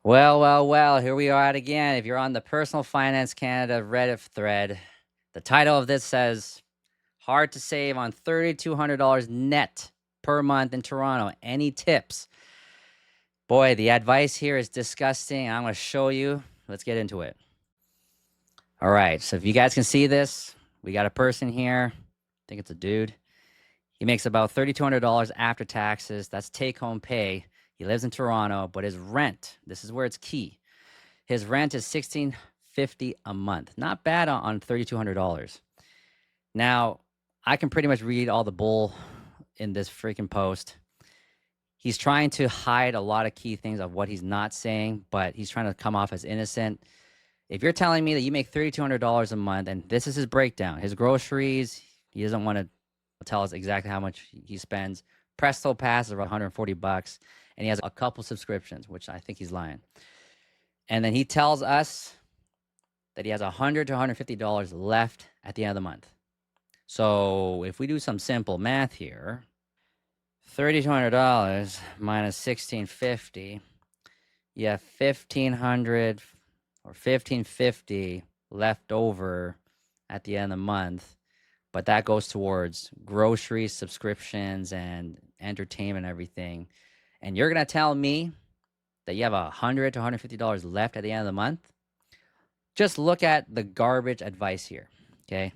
Well, here we are at again. If you're on the Personal Finance Canada Reddit thread, the title of this says, Hard to save on $3,200 net per month in Toronto. Any tips? Boy, the advice here is disgusting. I'm going to show you. Let's get into it. All right. So if you guys can see this, we got a person here. I think it's a dude. He makes about $3,200 after taxes. That's take home pay. He lives in Toronto, but his rent, this is where it's key. His rent is $1,650 a month. Not bad on $3,200. Now, I can pretty much read all the bull in this freaking post. He's trying to hide a lot of key things of what he's not saying, but he's trying to come off as innocent. If you're telling me that you make $3,200 a month, and this is his breakdown, his groceries, he doesn't want to tell us exactly how much he spends. Presto Pass is around $140, and he has a couple subscriptions, which I think he's lying. And then he tells us that he has $100 to $150 left at the end of the month. So if we do some simple math here, $3,200 minus $1,650, you have $1,500 or $1,550 left over at the end of the month. But that goes towards groceries, subscriptions, and entertainment, and everything. And you're going to tell me that you have $100 to $150 left at the end of the month? Just look at the garbage advice here, okay?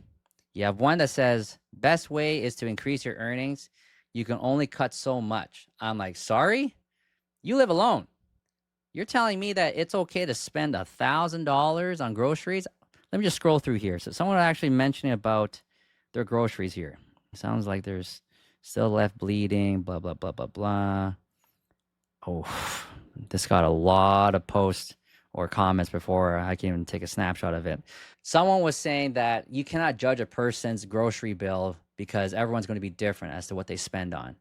You have one that says, best way is to increase your earnings. You can only cut so much. I'm like, sorry? You live alone. You're telling me that it's okay to spend $1,000 on groceries? Let me just scroll through here. So someone actually mentioning about their groceries here. Sounds like there's still left bleeding, blah, blah, blah, blah, blah. Oh, this got a lot of posts or comments before I can even take a snapshot of it. Someone was saying that you cannot judge a person's grocery bill because everyone's going to be different as to what they spend on.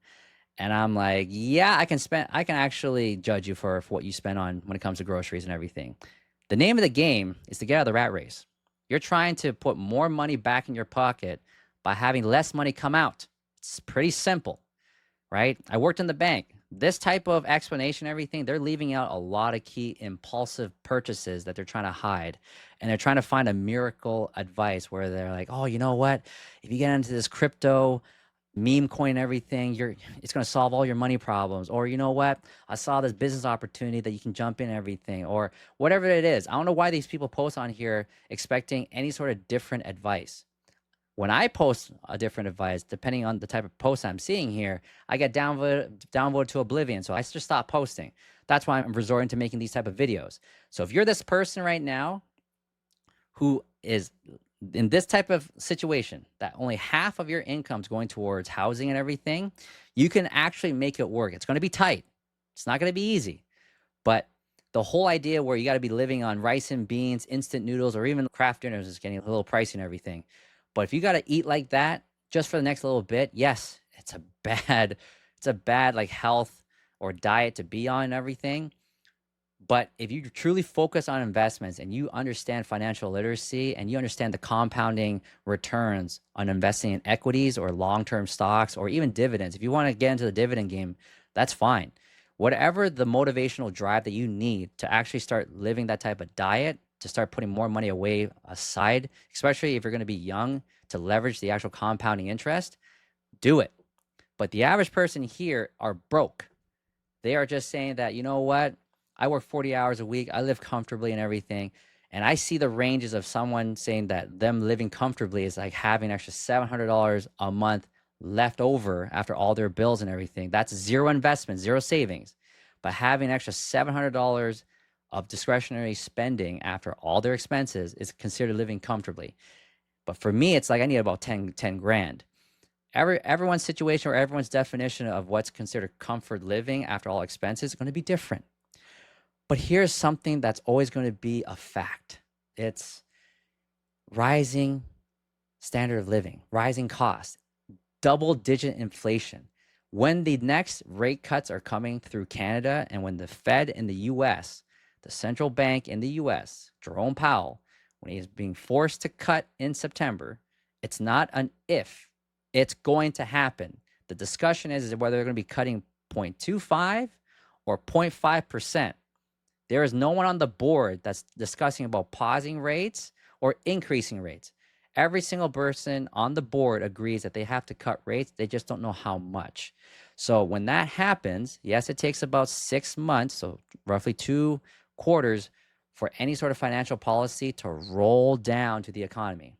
And I'm like, yeah, I can actually judge you for what you spend on when it comes to groceries and everything. The name of the game is to get out of the rat race. You're trying to put more money back in your pocket by having less money come out. It's pretty simple, right? I worked in the bank. This type of explanation, everything, they're leaving out a lot of key impulsive purchases that they're trying to hide. And they're trying to find a miracle advice where they're like, oh, you know what? If you get into this crypto meme coin and everything, it's going to solve all your money problems. Or you know what? I saw this business opportunity that you can jump in and everything, or whatever it is. I don't know why these people post on here expecting any sort of different advice. When I post a different advice, depending on the type of post I'm seeing here, I get downvoted to oblivion. So I just stop posting. That's why I'm resorting to making these type of videos. So if you're this person right now who is in this type of situation that only half of your income is going towards housing and everything, you can actually make it work. It's going to be tight. It's not going to be easy. But the whole idea where you got to be living on rice and beans, instant noodles, or even craft dinners is getting a little pricey and everything. But if you got to eat like that just for the next little bit, yes, it's a bad like health or diet to be on and everything. But if you truly focus on investments and you understand financial literacy and you understand the compounding returns on investing in equities or long-term stocks or even dividends, if you want to get into the dividend game, that's fine. Whatever the motivational drive that you need to actually start living that type of diet, to start putting more money away aside, especially if you're going to be young, to leverage the actual compounding interest, do it. But the average person here are broke. They are just saying that, you know what? I work 40 hours a week. I live comfortably and everything. And I see the ranges of someone saying that them living comfortably is like having an extra $700 a month left over after all their bills and everything. That's zero investment, zero savings. But having an extra $700 of discretionary spending after all their expenses is considered living comfortably. But for me, it's like I need about 10 grand. Everyone's situation or everyone's definition of what's considered comfort living after all expenses is going to be different. But here's something that's always going to be a fact. It's rising standard of living, rising costs, double-digit inflation. When the next rate cuts are coming through Canada and when the Fed in the US, the central bank in the US, Jerome Powell, when he is being forced to cut in September, it's not an if, it's going to happen. The discussion is whether they're going to be cutting 0.25 or 0.5%. There is no one on the board that's discussing about pausing rates or increasing rates. Every single person on the board agrees that they have to cut rates. They just don't know how much. So when that happens, yes, it takes about 6 months, so roughly 2 quarters, for any sort of financial policy to roll down to the economy.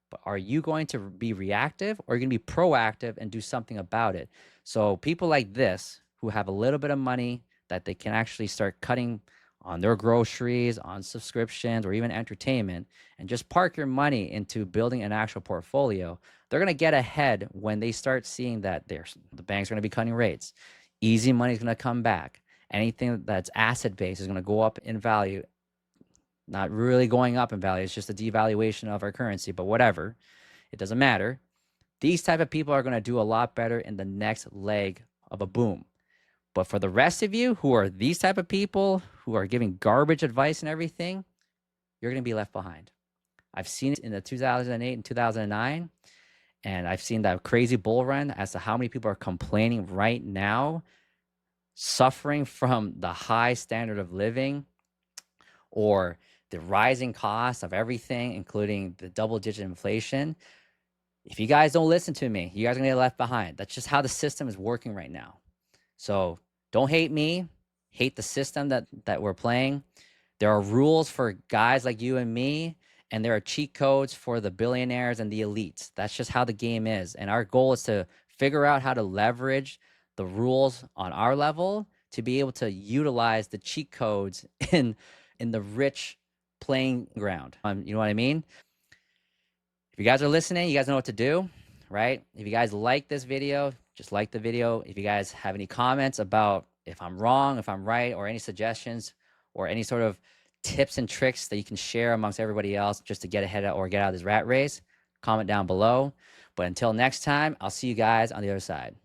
But are you going to be reactive, or are you going to be proactive and do something about it? So people like this who have a little bit of money that they can actually start cutting on their groceries, on subscriptions, or even entertainment, and just park your money into building an actual portfolio, they're going to get ahead when they start seeing that the banks are going to be cutting rates. Easy money is going to come back. Anything that's asset based is going to go up in value, not really going up in value. It's just a devaluation of our currency, but whatever. It doesn't matter. These type of people are going to do a lot better in the next leg of a boom. But for the rest of you who are these type of people who are giving garbage advice and everything, you're going to be left behind. I've seen it in the 2008 and 2009, and I've seen that crazy bull run as to how many people are complaining right now, suffering from the high standard of living or the rising cost of everything, including the double-digit inflation. If you guys don't listen to me, you guys are going to get left behind. That's just how the system is working right now. So don't hate me, hate the system that we're playing. There are rules for guys like you and me, and there are cheat codes for the billionaires and the elites. That's just how the game is. And our goal is to figure out how to leverage the rules on our level to be able to utilize the cheat codes in the rich playing ground. You know what I mean? If you guys are listening, you guys know what to do, right? If you guys like this video, just like the video. If you guys have any comments about if I'm wrong, if I'm right, or any suggestions or any sort of tips and tricks that you can share amongst everybody else just to get ahead of, or get out of this rat race, comment down below. But until next time, I'll see you guys on the other side.